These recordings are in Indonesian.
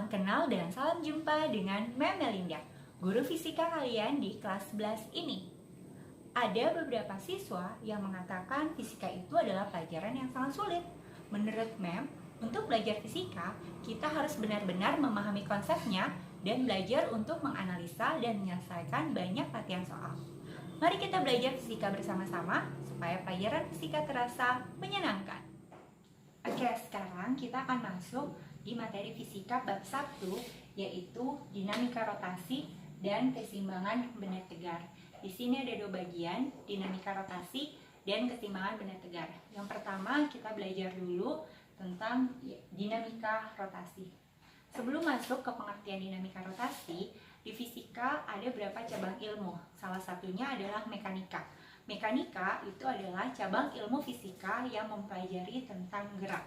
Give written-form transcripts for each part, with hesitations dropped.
Salam kenal dan salam jumpa dengan Mem Melinda, guru fisika kalian di kelas 11 ini. Ada beberapa siswa yang mengatakan fisika itu adalah pelajaran yang sangat sulit. Menurut Mem, untuk belajar fisika, kita harus benar-benar memahami konsepnya dan belajar untuk menganalisa dan menyelesaikan banyak latihan soal. Mari kita belajar fisika bersama-sama supaya pelajaran fisika terasa menyenangkan. Oke, sekarang kita akan masuk di materi fisika bab 1, yaitu dinamika rotasi dan keseimbangan benda tegar. Di sini ada dua bagian, dinamika rotasi dan keseimbangan benda tegar. Yang pertama, kita belajar dulu tentang dinamika rotasi. Sebelum masuk ke pengertian dinamika rotasi, di fisika ada beberapa cabang ilmu. Salah satunya adalah mekanika. Mekanika itu adalah cabang ilmu fisika yang mempelajari tentang gerak.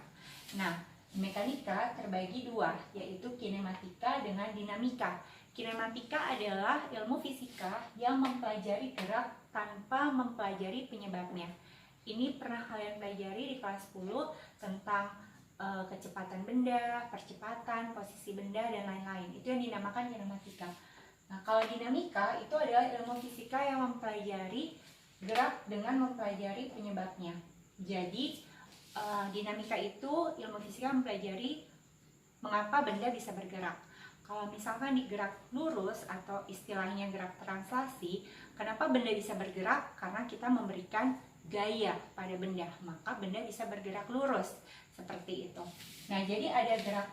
Nah, mekanika terbagi dua, yaitu kinematika dengan dinamika. Kinematika adalah ilmu fisika yang mempelajari gerak tanpa mempelajari penyebabnya. Ini pernah kalian pelajari di kelas 10 tentang kecepatan benda, percepatan, posisi benda, dan lain-lain. Itu yang dinamakan kinematika. Nah, kalau dinamika itu adalah ilmu fisika yang mempelajari gerak dengan mempelajari penyebabnya. Jadi, dinamika itu ilmu fisika mempelajari mengapa benda bisa bergerak. Kalau misalkan di gerak lurus atau istilahnya gerak translasi, kenapa benda bisa bergerak? Karena kita memberikan gaya pada benda, maka benda bisa bergerak lurus, seperti itu. Nah, jadi ada gerak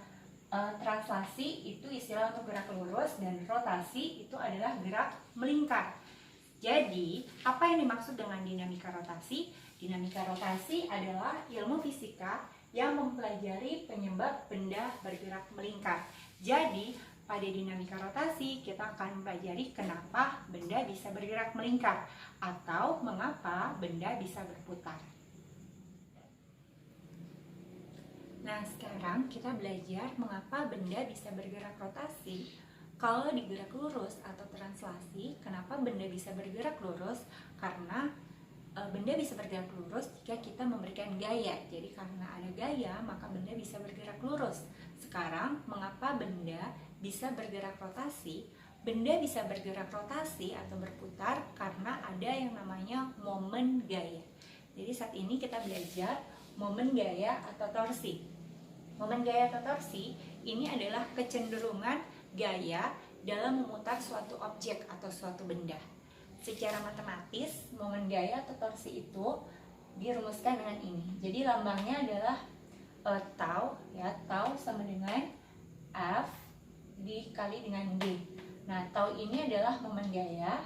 translasi, itu istilah untuk gerak lurus, dan rotasi itu adalah gerak melingkar. Jadi, apa yang dimaksud dengan dinamika rotasi? Dinamika rotasi adalah ilmu fisika yang mempelajari penyebab benda bergerak melingkar. Jadi, pada dinamika rotasi kita akan mempelajari kenapa benda bisa bergerak melingkar atau mengapa benda bisa berputar. Nah, sekarang kita belajar mengapa benda bisa bergerak rotasi. Kalau di gerak lurus atau translasi, kenapa benda bisa bergerak lurus? Karena benda bisa bergerak lurus jika kita memberikan gaya. Jadi karena ada gaya, maka benda bisa bergerak lurus. Sekarang, mengapa benda bisa bergerak rotasi? Benda bisa bergerak rotasi atau berputar karena ada yang namanya momen gaya. Jadi saat ini kita belajar momen gaya atau torsi. Momen gaya atau torsi ini adalah kecenderungan gaya dalam memutar suatu objek atau suatu benda. Secara matematis, momen gaya atau torsi itu dirumuskan dengan ini. Jadi lambangnya adalah tau, ya, tau sama dengan F dikali dengan G. Nah, tau ini adalah momen gaya,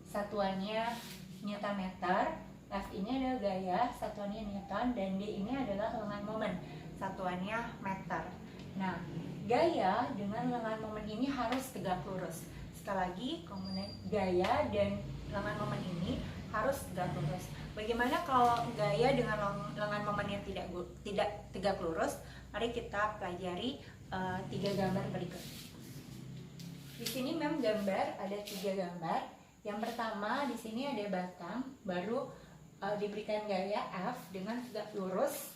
satuannya Newton meter, F ini adalah gaya, satuannya Newton, dan D ini adalah lengan momen, satuannya meter. Nah, gaya dengan lengan momen ini harus tegak lurus. Sekali lagi, komponen gaya dan lengan momen ini harus tegak lurus. Bagaimana kalau gaya dengan lengan momennya tidak tegak lurus? Mari kita pelajari 3 gambar berikut. Di sini memang gambar ada 3 gambar. Yang pertama di sini ada batang, baru diberikan gaya F dengan tegak lurus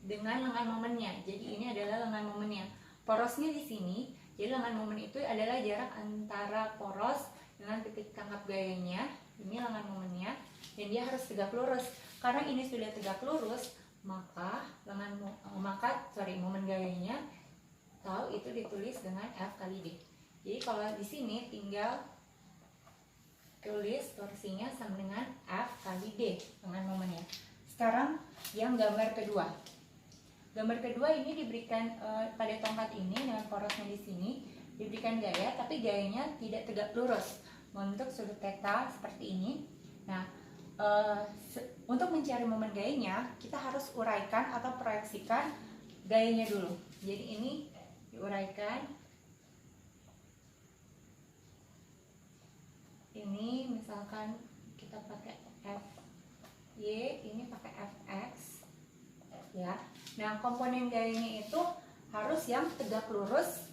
dengan lengan momennya. Jadi ini adalah lengan momennya. Porosnya di sini. Jadi lengan momen itu adalah jarak antara poros dengan titik tangkap gayanya. Ini lengan momennya, dan dia harus tegak lurus. Karena ini sudah tegak lurus, maka momen gayanya tau itu ditulis dengan F kali D. Jadi kalau di sini tinggal tulis torsinya sama dengan F kali D lengan momennya. Sekarang yang gambar kedua. Gambar kedua ini diberikan pada tongkat ini dengan porosnya di sini diberikan gaya, tapi gayanya tidak tegak lurus membentuk sudut theta seperti ini. Nah, untuk mencari momen gayanya kita harus uraikan atau proyeksikan gayanya dulu. Jadi ini diuraikan. Ini misalkan kita pakai FY, ini pakai FX. Ya. Nah, komponen gayanya itu harus yang tegak lurus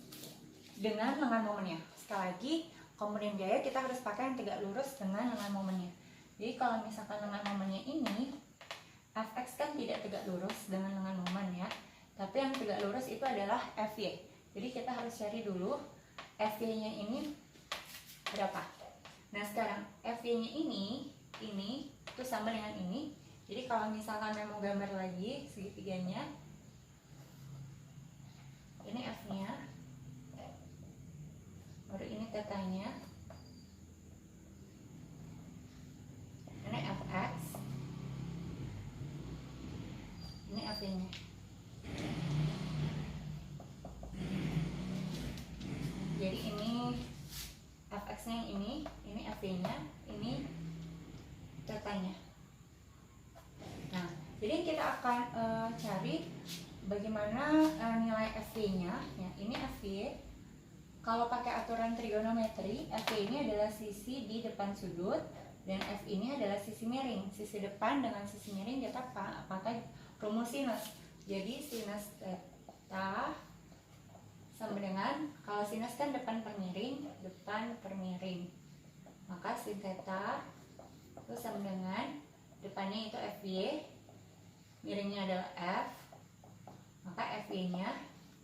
dengan lengan momennya. Sekali lagi, komponen gaya kita harus pakai yang tegak lurus dengan lengan momennya. Jadi kalau misalkan lengan momennya ini, Fx kan tidak tegak lurus dengan lengan momen, ya. Tapi yang tegak lurus itu adalah FY. Jadi kita harus cari dulu FY-nya ini berapa. Nah sekarang FY-nya ini itu sama dengan ini. Jadi kalau misalkan mau gambar lagi segitiganya, ini F-nya, baru ini tetanya, ini Fx, ini F-nya. Jadi ini Fx-nya yang ini F-nya, ini tetanya. Nah, jadi kita akan cari bagaimana nilai FY-nya. Ya, ini FY. Kalau pakai aturan trigonometri, FY ini adalah sisi di depan sudut dan F ini adalah sisi miring. Sisi depan dengan sisi miring kita pakai rumus sinus. Jadi sinus theta sama dengan, kalau sinus kan depan per miring, maka sin theta itu sama dengan depannya itu FY, miringnya adalah F, maka FY-nya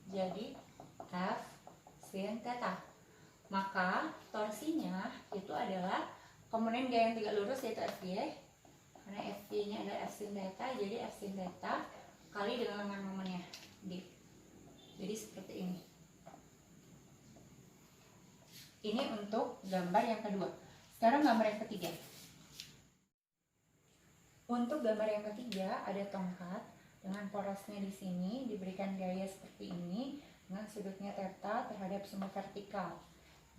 jadi F sin theta. Maka torsinya itu adalah komponen gaya yang tegak lurus yaitu FY, karena FY-nya adalah F sin theta, jadi F sin theta kali dengan lengan momennya D. Jadi seperti ini. Ini untuk gambar yang kedua. Sekarang gambar yang ketiga. Untuk gambar yang ketiga ada tongkat dengan porosnya di sini diberikan gaya seperti ini dengan sudutnya theta terhadap sumbu vertikal.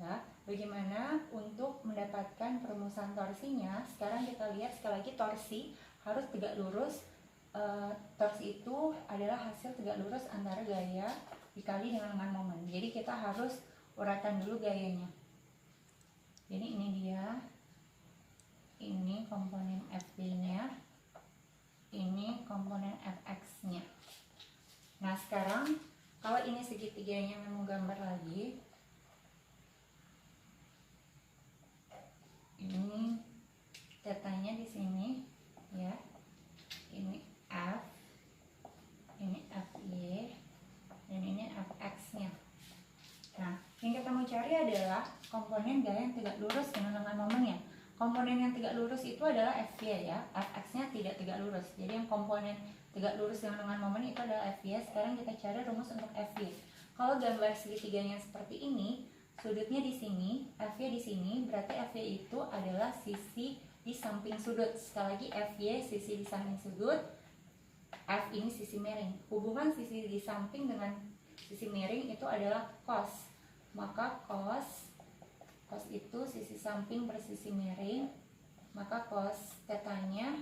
Ya, bagaimana untuk mendapatkan perumusan torsinya? Sekarang kita lihat sekali lagi, torsi harus tegak lurus. Torsi itu adalah hasil tegak lurus antara gaya dikali dengan lengan momen. Jadi kita harus uraikan dulu gayanya. Jadi ini dia. Ini komponen FB-nya, ini komponen Fx-nya. Nah sekarang kalau ini segitiganya mau gambar lagi, ini tetanya di sini ya, ini F, ini Fy, dan ini Fx-nya. Nah yang kita mau cari adalah komponen gaya yang tegak lurus dengan lengan momennya. Komponen yang tegak lurus itu adalah Fy ya, Fx-nya tidak tegak lurus. Jadi yang komponen tegak lurus dengan lengan momen itu adalah Fy. Sekarang kita cari rumus untuk Fy. Kalau gambar segitiganya seperti ini, sudutnya di sini, Fy di sini, berarti Fy itu adalah sisi di samping sudut. Sekali lagi Fy sisi di samping sudut, F ini sisi miring. Hubungan sisi di samping dengan sisi miring itu adalah cos. Maka cos itu sisi samping per sisi miring, maka cos tetanya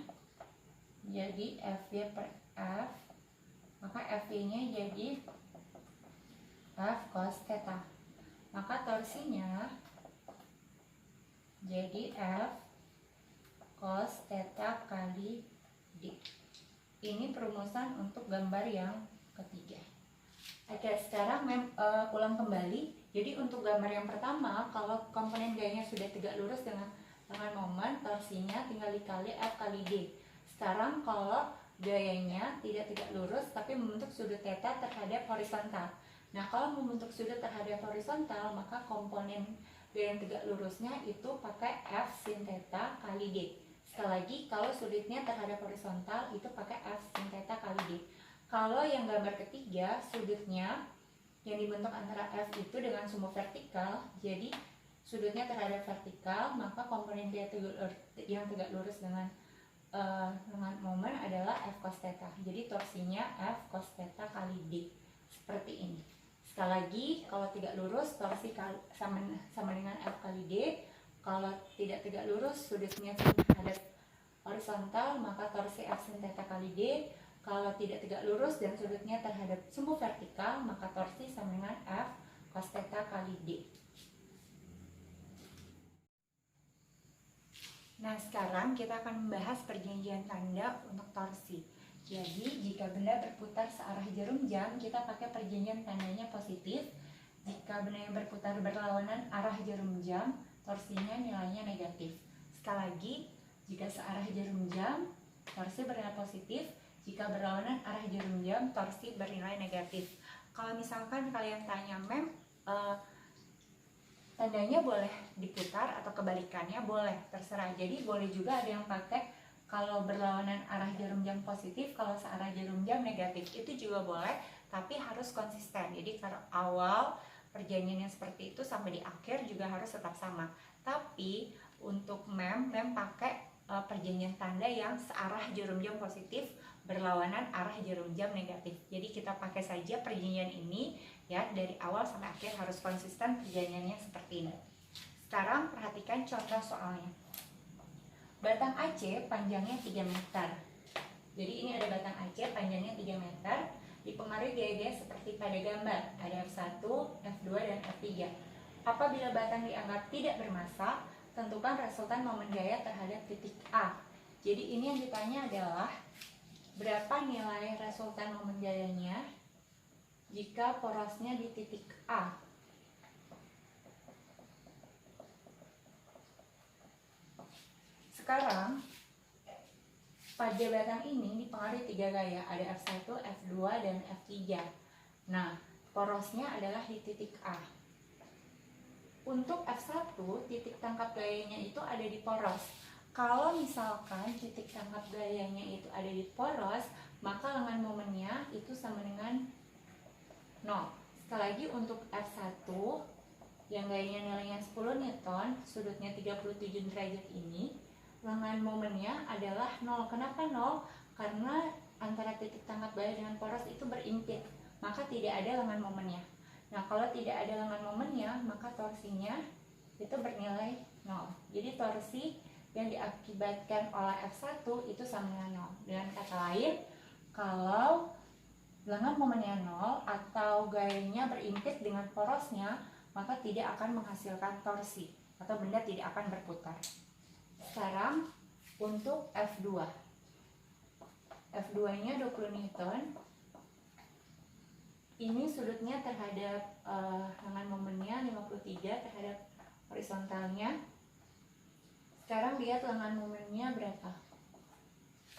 jadi Fy per F, maka Fy nya jadi F cos theta. Maka torsinya jadi F cos theta kali D. Ini perumusan untuk gambar yang ketiga. Oke, sekarang ulang kembali. Jadi untuk gambar yang pertama, kalau komponen gayanya sudah tegak lurus dengan momen, torsinya tinggal dikali F kali D. Sekarang kalau gayanya tidak tegak lurus tapi membentuk sudut theta terhadap horizontal. Nah kalau membentuk sudut terhadap horizontal, maka komponen gaya yang tegak lurusnya itu pakai F sin theta kali D. Sekali lagi, kalau sudutnya terhadap horizontal itu pakai F sin theta kali D. Kalau yang gambar ketiga, sudutnya yang dibentuk antara F itu dengan sumbu vertikal, jadi sudutnya terhadap vertikal, maka komponen gaya yang tegak lurus dengan momen adalah F cos theta. Jadi torsinya F cos theta kali D. Seperti ini. Sekali lagi, kalau tegak lurus, torsi sama dengan F kali D. Kalau tidak tegak lurus, sudutnya terhadap horizontal, maka torsi F sin theta kali D. Kalau tidak tegak lurus dan sudutnya terhadap sumbu vertikal, maka torsi sama dengan F cos theta kali D. Nah, sekarang kita akan membahas perjanjian tanda untuk torsi. Jadi, jika benda berputar searah jarum jam, kita pakai perjanjian tandanya positif. Jika benda yang berputar berlawanan arah jarum jam, torsinya nilainya negatif. Sekali lagi, jika searah jarum jam, torsi bernilai positif. Jika berlawanan arah jarum jam, torsi bernilai negatif. Kalau misalkan kalian tanya, Mem, tandanya boleh diputar atau kebalikannya boleh, terserah. Jadi boleh juga ada yang pakai kalau berlawanan arah jarum jam positif, kalau searah jarum jam negatif, itu juga boleh, tapi harus konsisten. Jadi kalau awal perjanjian yang seperti itu sampai di akhir juga harus tetap sama. Tapi untuk mem pakai perjanjian tanda yang searah jarum jam positif berlawanan arah jarum jam negatif. Jadi kita pakai saja perjanjian ini ya, dari awal sampai akhir harus konsisten perjanjiannya seperti ini. Sekarang perhatikan contoh soalnya. Batang AC panjangnya 3 meter. Jadi ini ada batang AC panjangnya 3 meter, dipengaruhi gaya-gaya seperti pada gambar. Ada F1, F2, dan F3. Apabila batang dianggap tidak bermassa, tentukan resultan momen gaya terhadap titik A. Jadi ini yang ditanya adalah berapa nilai resultan momen gayanya jika porosnya di titik A. Sekarang pada batang ini dipengaruhi 3 gaya, ada F1, F2, dan F3. Nah, porosnya adalah di titik A. Untuk F1, titik tangkap gayanya itu ada di poros. Kalau misalkan titik tangkap gayanya itu ada di poros, maka lengan momennya itu sama dengan 0. Sekali lagi untuk F1 yang gayanya nilainya 10 Newton, sudutnya 37 derajat ini, lengan momennya adalah 0. Kenapa 0? Karena antara titik tangkap gaya dengan poros itu berimpit, maka tidak ada lengan momennya. Nah, kalau tidak ada lengan momennya, maka torsinya itu bernilai 0. Jadi torsi yang diakibatkan oleh F1 itu sama dengan 0. Dengan kata lain, kalau lengan momennya 0 atau gayanya berimpit dengan porosnya, maka tidak akan menghasilkan torsi atau benda tidak akan berputar. Sekarang untuk F2. F2-nya 20 Newton. Ini sudutnya terhadap lengan momennya 53 terhadap horizontalnya. Sekarang lihat lengan momennya berapa.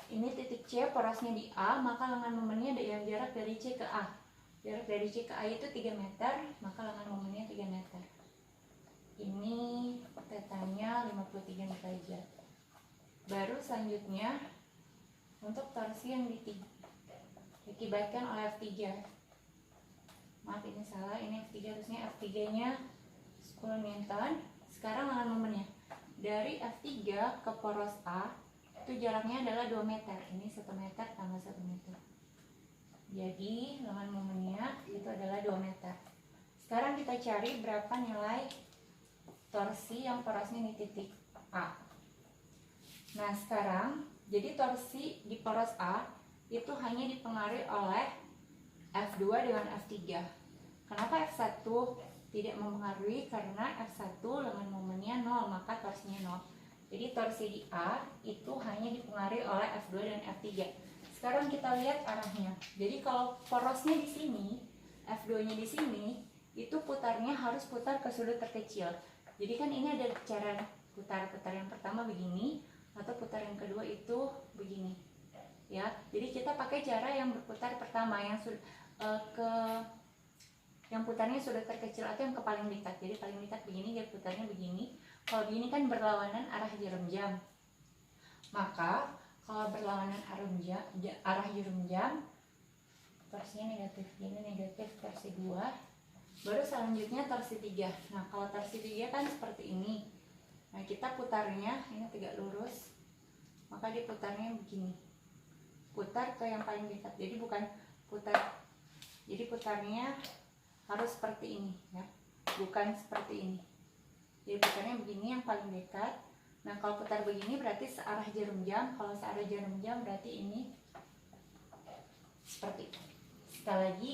Ini titik C, porosnya di A, maka lengan momennya yang jarak dari C ke A. Jarak dari C ke A itu 3 meter, maka lengan momennya 3 meter. Ini tetanya 53 derajat. Baru selanjutnya untuk torsi yang diakibatkan oleh F3. Maaf ini salah, ini F3, harusnya F3-nya 10 Newton. Sekarang lengan momennya dari F3 ke poros A itu jaraknya adalah 2 meter. Ini 1 meter tambah 1 meter. Jadi lengan momennya itu adalah 2 meter. Sekarang kita cari berapa nilai torsi yang porosnya di titik A. Nah, sekarang jadi torsi di poros A itu hanya dipengaruhi oleh F2 dengan F3. Kenapa F1 tidak mempengaruhi? Karena F1 lengan momennya 0, maka torsinya 0. Jadi torsi di A itu hanya dipengaruhi oleh F2 dan F3. Sekarang kita lihat arahnya. Jadi kalau porosnya di sini, F2-nya di sini, itu putarnya harus putar ke sudut terkecil. Jadi kan ini ada cara putar yang pertama begini, atau putar yang kedua itu begini. Ya, jadi kita pakai cara yang berputar pertama yang yang putarnya sudah terkecil atau yang ke paling dekat. Jadi paling dekat begini, dia putarnya begini. Kalau begini kan berlawanan arah jarum jam. Maka kalau berlawanan arah jarum jam, torsinya negatif. Ini negatif torsi 2. Baru selanjutnya torsi 3. Nah, kalau torsi 3 kan seperti ini. Nah, kita putarnya ini tegak lurus. Maka diputarnya begini. Putar ke yang paling dekat. Jadi bukan putar. Jadi putarnya harus seperti ini ya. Bukan seperti ini. Jadi putarnya begini yang paling dekat. Nah, kalau putar begini berarti searah jarum jam. Kalau searah jarum jam berarti ini seperti itu. Sekali lagi,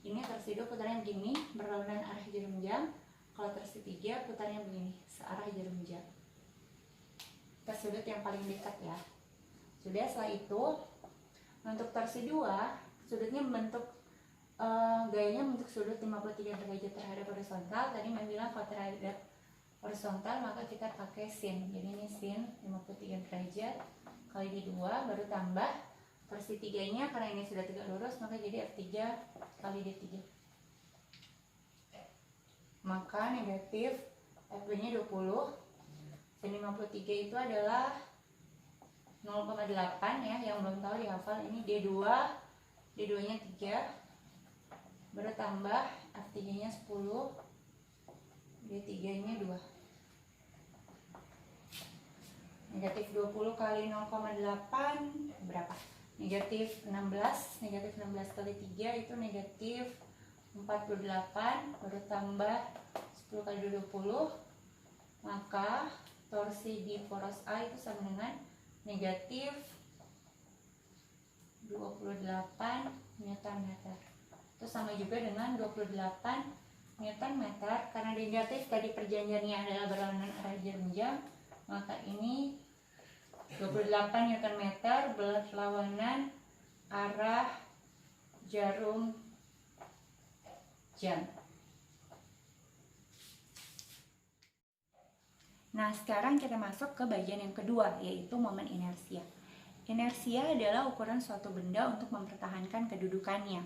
ini torsi 2 putarnya begini, berlawanan arah jarum jam. Kalau torsi 3 putarnya begini, searah jarum jam. Ke sudut yang paling dekat ya. Sudah, setelah itu untuk torsi 2, sudutnya membentuk gayanya membentuk sudut 53 derajat terhadap horizontal. Tadi Mbak bilang kalau terhadap horizontal maka kita pakai sin. Jadi ini sin 53 derajat kali di 2 baru tambah Torsi 3-nya karena ini sudah tegak lurus, maka jadi F3 kali D3. Maka negatif F2-nya 20. Sin 53 itu adalah 0,8 ya, yang belum tahu dihafal. Ini D2, D2-nya 3, baru tambah F3-nya 10, D3-nya 2. Negatif 20 kali 0,8 berapa? Negatif 16. Negatif 16 kali 3 itu negatif 48, baru tambah 10 kali 20. Maka torsi di poros A itu sama dengan negatif 28 Nm. Itu sama juga dengan 28 Nm. Karena negatif tadi perjanjiannya adalah berlawanan arah jarum jam, maka ini 28 Nm berlawanan arah jarum jam. Nah, sekarang kita masuk ke bagian yang kedua, yaitu momen inersia. Inersia adalah ukuran suatu benda untuk mempertahankan kedudukannya,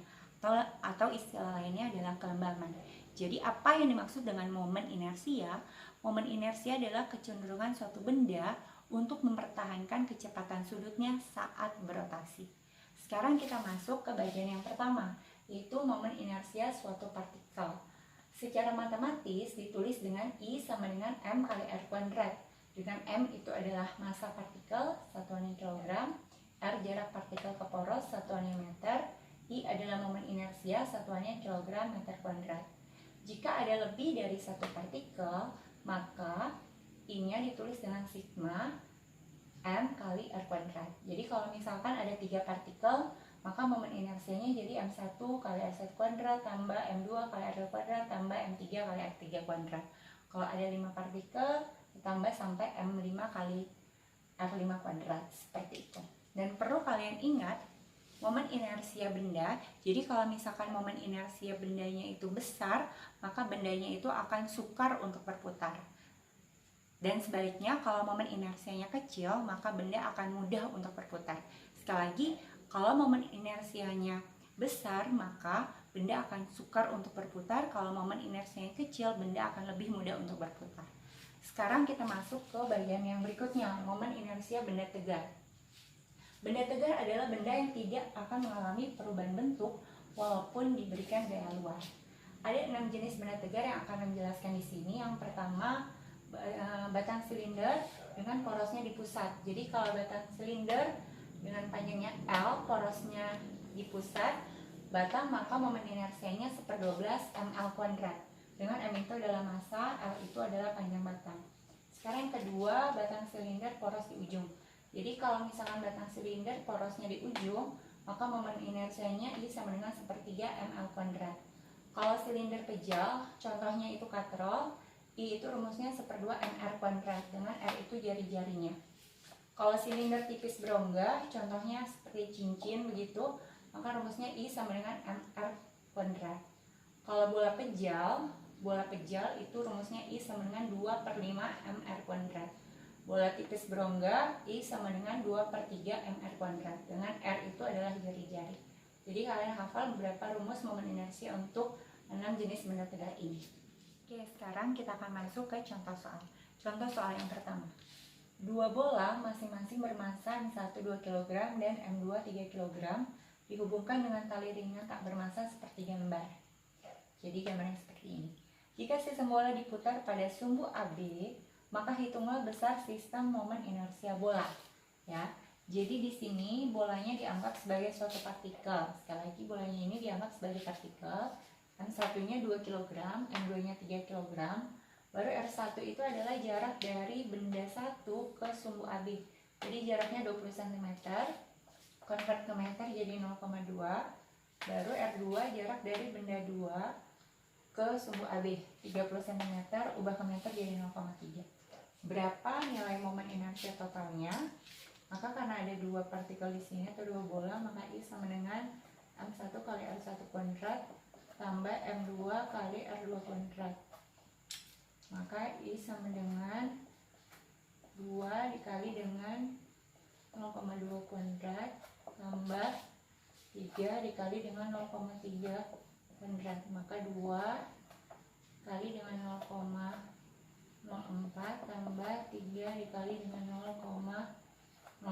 atau istilah lainnya adalah kelembaman. Jadi, apa yang dimaksud dengan momen inersia? Momen inersia adalah kecenderungan suatu benda untuk mempertahankan kecepatan sudutnya saat berotasi. Sekarang kita masuk ke bagian yang pertama, yaitu momen inersia suatu partikel. Secara matematis ditulis dengan I sama dengan M kali R kuadrat. Dengan M itu adalah massa partikel, satuannya kilogram, R jarak partikel ke poros, satuannya meter, I adalah momen inersia, satuannya kilogram meter kuadrat. Jika ada lebih dari satu partikel, maka I-nya ditulis dengan sigma M kali R kuadrat. Jadi kalau misalkan ada 3 partikel, maka momen inersianya jadi M1 kali R1 kuadrat tambah M2 kali R2 kuadrat tambah M3 kali R3 kuadrat. Kalau ada 5 partikel, ditambah sampai M5 kali R5 kuadrat, seperti itu. Dan perlu kalian ingat, momen inersia benda, jadi kalau misalkan momen inersia bendanya itu besar, maka bendanya itu akan sukar untuk berputar. Dan sebaliknya, kalau momen inersianya kecil, maka benda akan mudah untuk berputar. Sekali lagi, kalau momen inersianya besar, maka benda akan sukar untuk berputar. Kalau momen inersianya kecil, benda akan lebih mudah untuk berputar. Sekarang kita masuk ke bagian yang berikutnya, momen inersia benda tegar. Benda tegar adalah benda yang tidak akan mengalami perubahan bentuk walaupun diberikan gaya luar. Ada 6 jenis benda tegar yang akan menjelaskan di sini. Yang pertama, batang silinder dengan porosnya di pusat. Jadi kalau batang silinder dengan panjangnya L, porosnya di pusat batang, maka momen inersianya 1/12 ml kuadrat. Dengan M itu adalah massa, L itu adalah panjang batang. Sekarang yang kedua, batang silinder poros di ujung. Jadi kalau misalkan batang silinder porosnya di ujung, maka momen inersianya I sama dengan 1/3 ml kuadrat. Kalau silinder pejal, contohnya itu katrol, I itu rumusnya 1/2 mr kuadrat, dengan R itu jari-jarinya. Kalau silinder tipis berongga, contohnya seperti cincin begitu, maka rumusnya I sama dengan mr kuadrat. Kalau bola pejal itu rumusnya I sama dengan 2/5 mr kuadrat. Bola tipis berongga, I sama dengan 2/3 mr kuadrat, dengan R itu adalah jari-jari. Jadi kalian hafal beberapa rumus momen inersia untuk 6 jenis benda tegar ini. Oke, sekarang kita akan masuk ke contoh soal. Contoh soal yang pertama. 2 bola masing-masing bermassa M1 2 kg dan M2 3 kg dihubungkan dengan tali ringan tak bermassa seperti gambar. Jadi gambarnya seperti ini. Jika sistem bola diputar pada sumbu AB, maka hitunglah besar sistem momen inersia bola. Ya. Jadi di sini bolanya dianggap sebagai suatu partikel. Sekali lagi bolanya ini dianggap sebagai partikel. M1-nya 2 kg, M2-nya 3 kg. Baru R1 itu adalah jarak dari benda 1 ke sumbu AB. Jadi jaraknya 20 cm. Convert ke meter jadi 0,2. Baru R2 jarak dari benda 2 ke sumbu AB. 30 cm ubah ke meter jadi 0,3. Berapa nilai momen inersia totalnya? Maka karena ada 2 partikel di sini atau 2 bola, maka I sama dengan M1 kali R1 kuadrat tambah M2 kali R2 kuadrat. Maka I sama dengan 2 dikali dengan 0,2 kuadrat tambah 3 dikali dengan 0,3 kuadrat, maka 2 kali dengan 0,04 tambah 3 dikali dengan 0,09,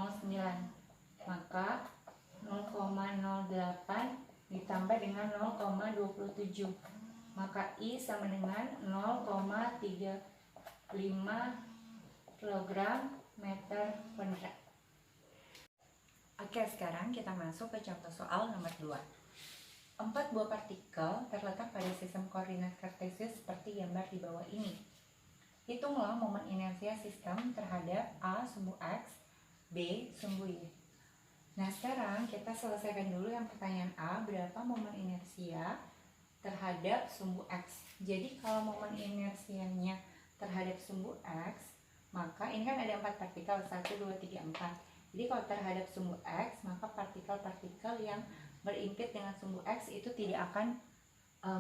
maka 0,08 ditambah dengan 0,27, maka I sama dengan 0,35 kg meter kuadrat. Oke, sekarang kita masuk ke contoh soal nomor 2. 4 buah partikel terletak pada sistem koordinat kartesius seperti gambar di bawah ini. Hitunglah momen inersia sistem terhadap A sumbu X, B sumbu Y. Nah, sekarang kita selesaikan dulu yang pertanyaan A, berapa momen inersia terhadap sumbu X. Jadi kalau momen inersianya terhadap sumbu X, maka ini kan ada 4 partikel, 1, 2, 3, 4. Jadi kalau terhadap sumbu X, maka partikel-partikel yang berimpit dengan sumbu X itu tidak akan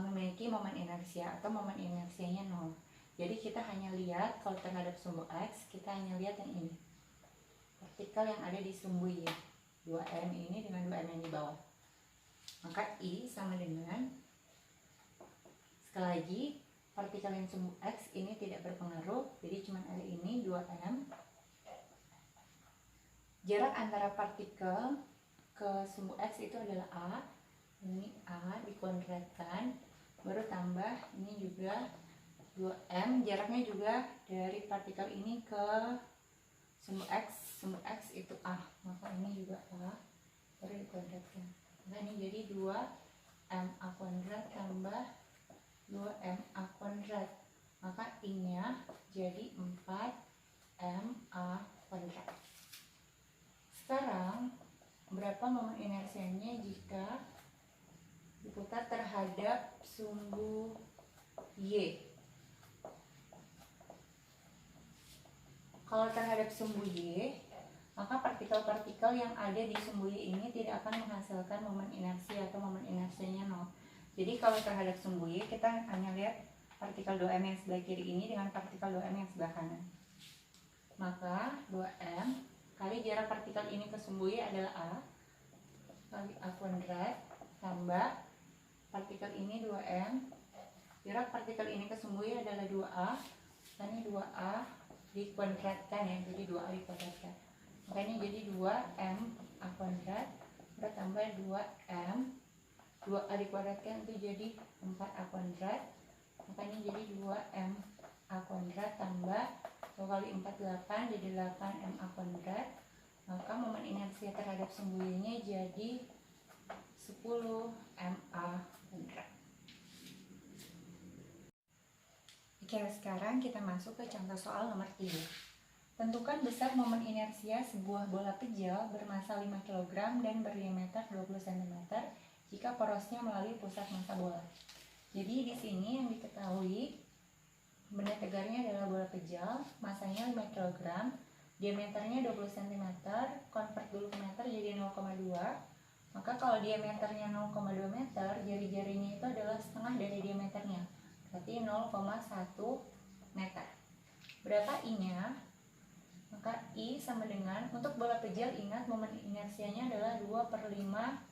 memiliki momen inersia atau momen inersianya 0. Jadi kita hanya lihat kalau terhadap sumbu X, kita hanya lihat yang ini, partikel yang ada di sumbu Y, 2M ini dengan 2M yang di bawah. Maka I sama dengan, sekali lagi, partikel yang sumbu X ini tidak berpengaruh, jadi cuma ada ini 2M. Jarak antara partikel ke sumbu X itu adalah A. Ini A dikuadratkan, baru tambah ini juga 2M. Jaraknya juga dari partikel ini ke sumbu X itu A, maka ini juga A, baru dikuadratkan. Nah, ini jadi 2MA kuadrat tambah 2MA kuadrat, maka I-nya jadi 4MA kuadrat. Sekarang berapa momen inersianya jika diputar terhadap sumbu Y? Kalau terhadap sumbu Y, maka partikel-partikel yang ada di sumbu Y ini tidak akan menghasilkan momen inersi atau momen inersianya 0. Jadi kalau terhadap sumbu Y, kita hanya lihat partikel 2M yang sebelah kiri ini dengan partikel 2M yang sebelah kanan. Maka 2M kali jarak partikel ini ke sumbu Y adalah A, kali A kuadrat, tambah partikel ini 2M, jarak partikel ini ke sumbu Y adalah 2A, dan ini 2A dikuadratkan ya, jadi 2A dikuadratkan. Maka ini jadi 2M A kuadrat, bertambah 2M, 2A dikuadratkan itu jadi 4A kuadrat, maka ini jadi 2M A kuadrat tambah 2 kali 4 8 jadi 8 MA kuadrat, maka momen inersia terhadap sumbu Y-nya jadi 10 MA kuadrat. Oke, sekarang kita masuk ke contoh soal nomor 3. Tentukan besar momen inersia sebuah bola pejal bermassa 5 kg dan berdiameter 20 cm jika porosnya melalui pusat massa bola. Jadi di sini yang diketahui, benda tegarnya adalah bola pejal, massanya 5 kg, diameternya 20 cm, convert dulu ke meter jadi 0,2. Maka kalau diameternya 0,2 meter, jari-jarinya itu adalah setengah dari diameternya, berarti 0,1 meter. Berapa I-nya? Maka I sama dengan, untuk bola pejal ingat momen inersianya adalah 2/5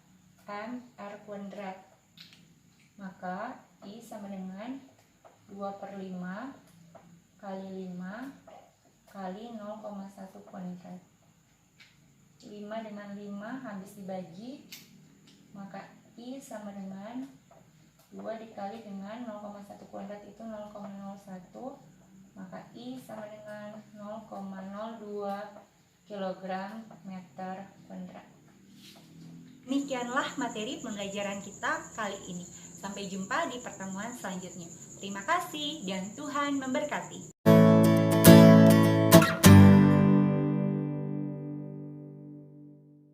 mr kuadrat. Maka I sama dengan 2/5 kali 5 kali 0,1 kuadrat. 5 dengan 5 habis dibagi, maka I sama dengan 2 dikali dengan 0,1 kuadrat itu 0,01, maka I sama dengan 0,02 kg meter kuadrat. Demikianlah materi pembelajaran kita kali ini. Sampai jumpa di pertemuan selanjutnya. Terima kasih dan Tuhan memberkati.